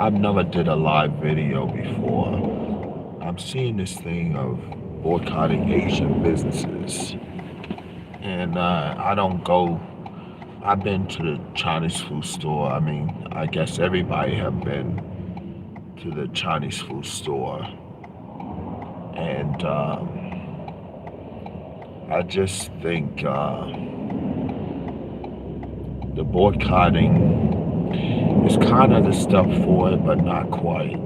I've never did a live video before. I'm seeing this thing of boycotting Asian businesses, and I don't go. I've been to the Chinese food store. I mean, I guess everybody have been to the Chinese food store, and I just think the boycotting is kind of the step forward, but not quite.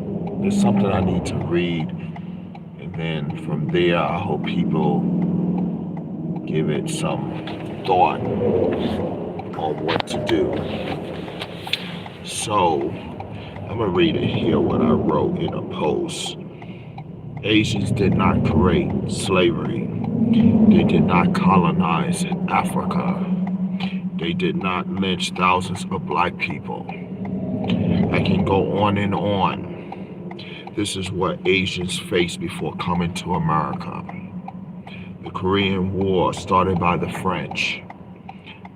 There's something I need to read, and then from there, I hope people give it some thought on what to do. So, I'm gonna read it here what I wrote in a post. Asians did not create slavery. They did not colonize Africa. They did not lynch thousands of black people. I can go on and on. This is what Asians faced before coming to America. The Korean War started by the French.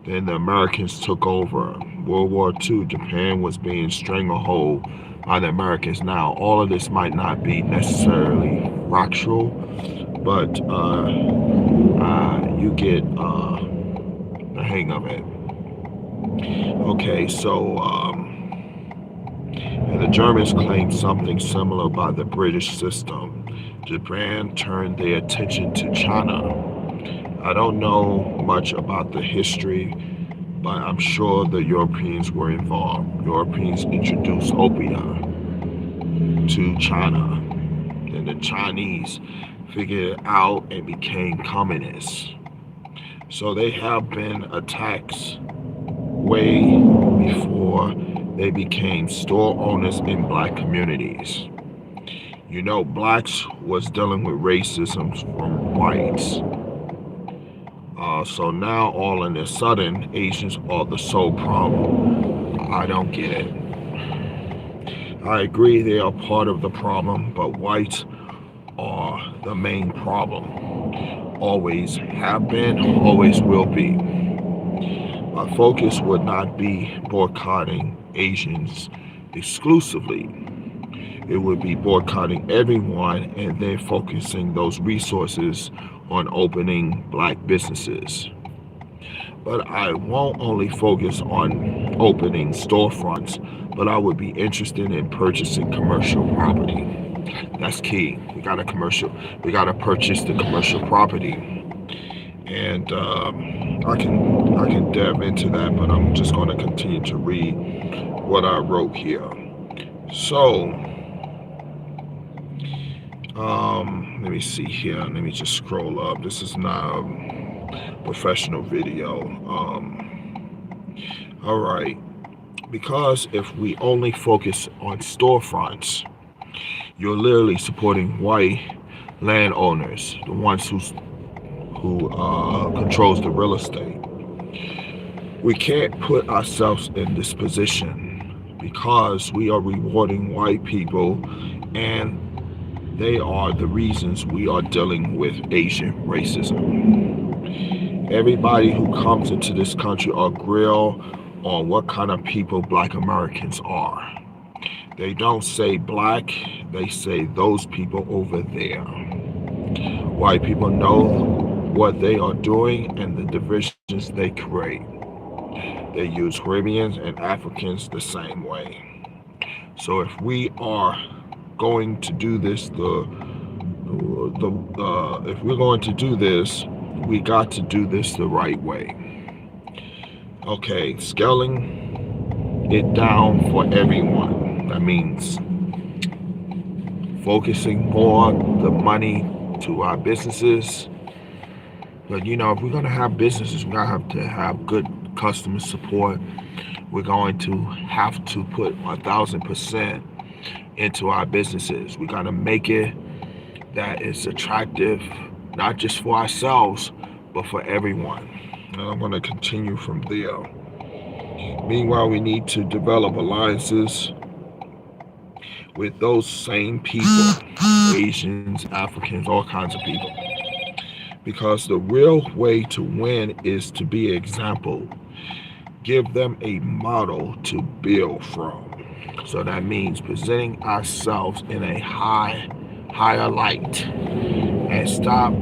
Then the Americans took over. World War II, Japan was being stranglehold by the Americans. Now, all of this might not be necessarily factual, but you get the hang of it. Okay, so and the Germans claimed something similar by the British system. Japan turned their attention to China. I don't know much about the history, but I'm sure the Europeans were involved. Europeans introduced opium to China, and the Chinese figured it out and became communists. So they have been attacks way before they became store owners in black communities. You know, blacks was dealing with racism from whites. So now all of a sudden, Asians are the sole problem. I don't get it. I agree they are part of the problem, but whites are the main problem. Always have been, always will be. My focus would not be boycotting Asians exclusively. It would be boycotting everyone and then focusing those resources on opening black businesses. But I won't only focus on opening storefronts, but I would be interested in purchasing commercial property. That's key. We gotta purchase the commercial property. And I can delve into that, but I'm just gonna continue to read what I wrote here. So let me see here. Let me just scroll up. This is not a professional video. All right. Because if we only focus on storefronts, you're literally supporting white landowners, the ones who controls the real estate. We can't put ourselves in this position because we are rewarding white people, and they are the reasons we are dealing with Asian racism. Everybody who comes into this country are grilled on what kind of people black Americans are. They don't say black, they say those people over there. White people know what they are doing and the divisions they create. They use Caribbeans and Africans the same way. So if we are going to do this, if we're going to do this, we got to do this the right way. Okay, scaling it down for everyone. That means focusing more the money to our businesses. But you know, if we're gonna have businesses, we're gonna have to have good customer support. We're going to have to put 1,000% into our businesses. We gotta make it that it's attractive, not just for ourselves, but for everyone. And I'm gonna continue from there. Meanwhile, we need to develop alliances with those same people, Asians, Africans, all kinds of people. Because the real way to win is to be an example. Give them a model to build from. So that means presenting ourselves in a higher light, and stop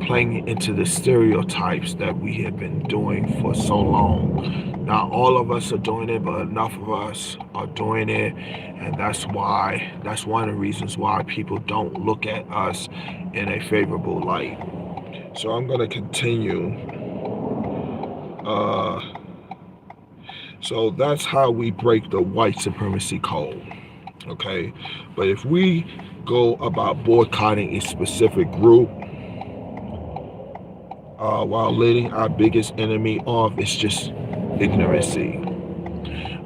playing into the stereotypes that we have been doing for so long. Not all of us are doing it, but enough of us are doing it, and that's one of the reasons why people don't look at us in a favorable light. So I'm going to continue. Uh, so that's how we break the white supremacy code. Okay, but if we go about boycotting a specific group, while letting our biggest enemy off, is just ignorancy.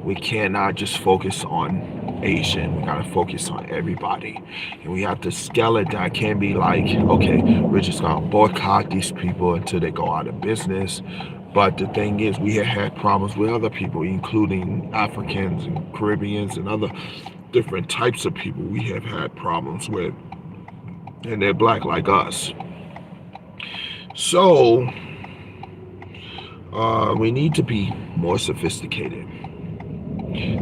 We cannot just focus on Asian. We gotta focus on everybody, and we have to scale it down. It can't be like, okay, we're just gonna boycott these people until they go out of business. But the thing is, we have had problems with other people, including Africans and Caribbeans and other different types of people we have had problems with, and they're black like us. So we need to be more sophisticated.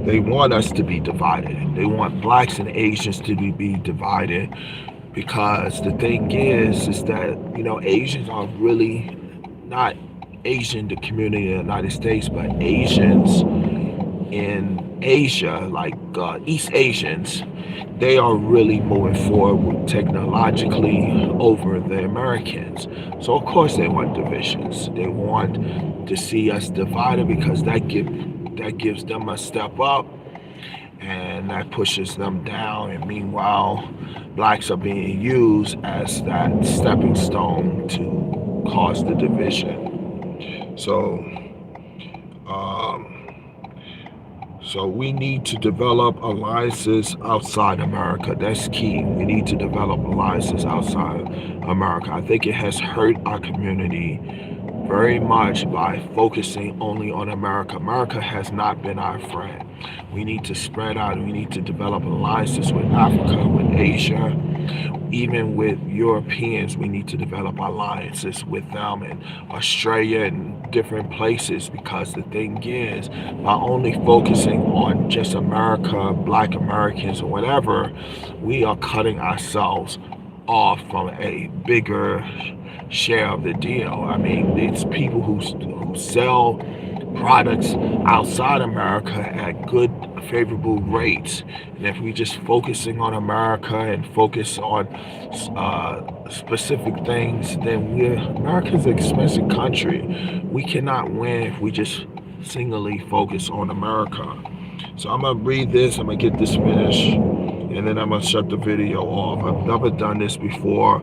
They want us to be divided. They want blacks and Asians to be divided, because the thing is that, Asians are really not Asian, the community in the United States, but Asians in Asia, like East Asians, they are really moving forward technologically over the Americans. So of course they want divisions. They want to see us divided, because that gives them a step up, and that pushes them down. And meanwhile, blacks are being used as that stepping stone to cause the division. So we need to develop alliances outside America. That's key. We need to develop alliances outside America. I think it has hurt our community very much by focusing only on America. America has not been our friend. We need to spread out. We need to develop alliances with Africa, with Asia, even with Europeans. We need to develop alliances with them, and Australia and different places, because the thing is, by only focusing on just America, black Americans, or whatever, we are cutting ourselves off from a bigger share of the deal. I mean, it's people who sell products outside America at good, favorable rates. And if we just focusing on America and focus on specific things, then America's an expensive country. We cannot win if we just singly focus on America. So I'm gonna read this. I'm gonna get this finished, and then I'm gonna shut the video off. I've never done this before.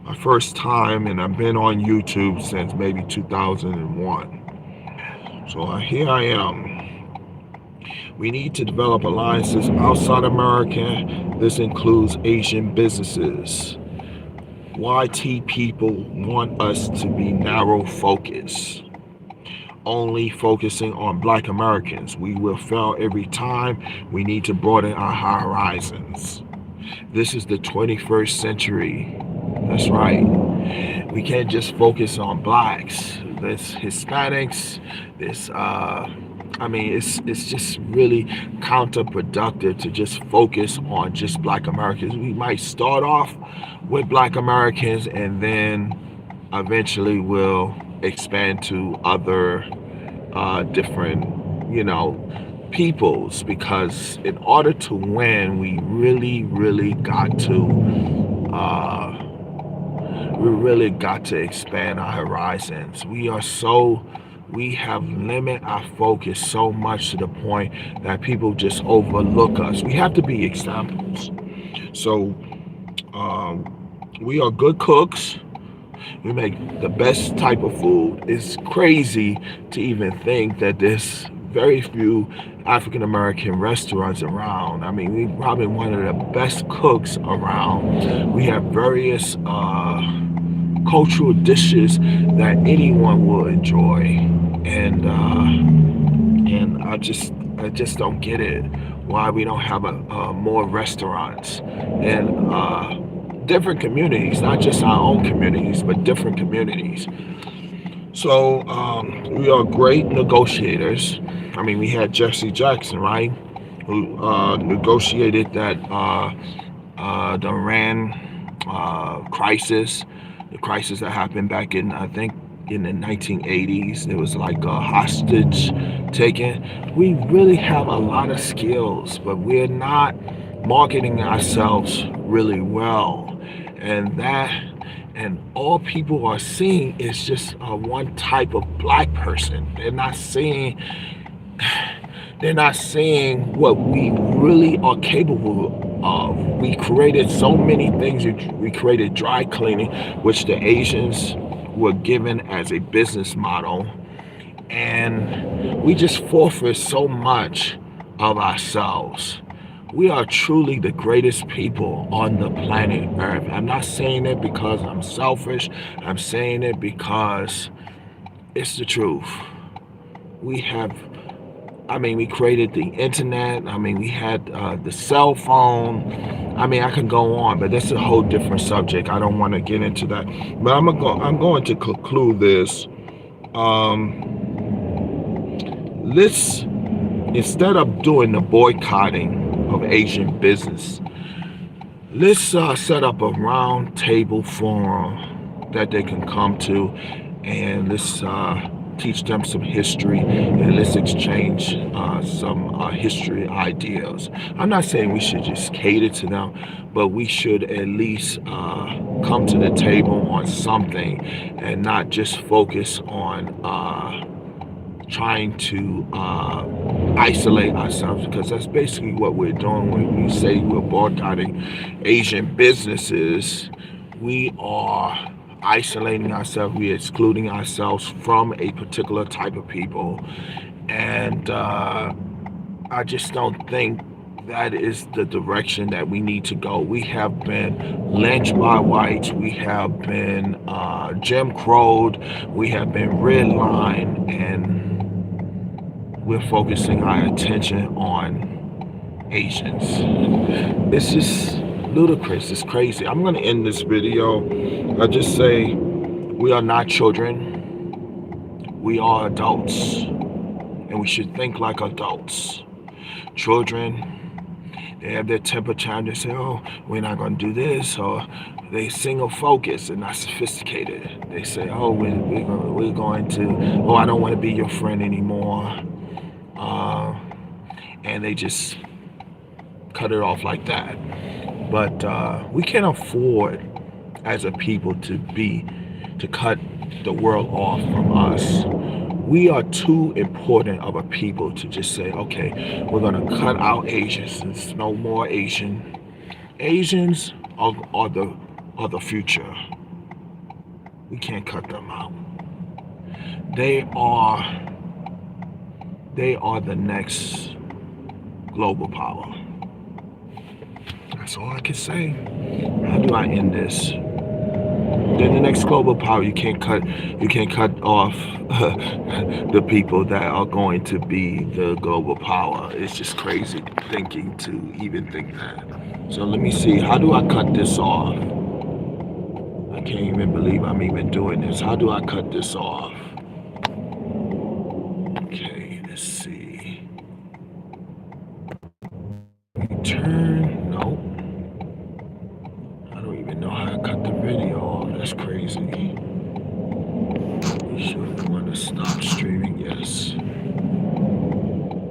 My first time, and I've been on YouTube since maybe 2001. So here I am. We need to develop alliances outside America. This includes Asian businesses. YT people want us to be narrow focused, only focusing on black Americans. We will fail every time. We need to broaden our horizons. This is the 21st century. That's right. We can't just focus on blacks. There's Hispanics. It's just really counterproductive to just focus on just black Americans. We might start off with black Americans, and then eventually we'll expand to other different, peoples, because in order to win, we really got to expand our horizons. We have limited our focus so much to the point that people just overlook us. We have to be examples. So we are good cooks. We make the best type of food. It's crazy to even think that there's very few African American restaurants around. I mean, we're probably one of the best cooks around. We have various cultural dishes that anyone will enjoy, and I just don't get it, why we don't have more restaurants in different communities, not just our own communities, but different communities. So we are great negotiators. I mean, we had Jesse Jackson, right, who negotiated that the Iran crisis, the crisis that happened back in, I think, in the 1980s. There was like a hostage taken. We really have a lot of skills, but we're not marketing ourselves really well. And all people are seeing is just one type of black person. They're not seeing what we really are capable of. We created so many things. We created dry cleaning, which the Asians were given as a business model, and we just forfeit so much of ourselves. We are truly the greatest people on the planet Earth. I'm not saying it because I'm selfish. I'm saying it because it's the truth. We have we created the internet. We had the cell phone. I can go on, but that's a whole different subject. I don't want to get into that. But I'm going to conclude this. Let's, instead of doing the boycotting of Asian business, let's set up a round table forum that they can come to, and let's teach them some history, and let's exchange some history ideas. I'm not saying we should just cater to them, but we should at least come to the table on something and not just focus on trying to isolate ourselves, because that's basically what we're doing when we say we're boycotting Asian businesses. We are isolating ourselves, we're excluding ourselves from a particular type of people, and I just don't think that is the direction that we need to go. We have been lynched by whites, we have been Jim Crowed, we have been redlined, and we're focusing our attention on Asians. It's just ludicrous. It's crazy. I'm going to end this video. I just say we are not children. We are adults, and we should think like adults. Children, they have their temper tantrum. They say, "Oh, we're not going to do this," or they single focus and not sophisticated. They say, "Oh, we're going to. Oh, I don't want to be your friend anymore." And they just cut it off like that. But we can't afford as a people to cut the world off from us. We are too important of a people to just say, okay, we're going to cut out Asians. There's no more Asian. Asians are the future. We can't cut them out. They are the next global power. That's all I can say. How do I end this? They're the next global power. You can't cut off the people that are going to be the global power. It's just crazy thinking to even think that. So let me see. How do I cut this off? I can't even believe I'm even doing this. How do I cut this off? Okay, let's see. Return.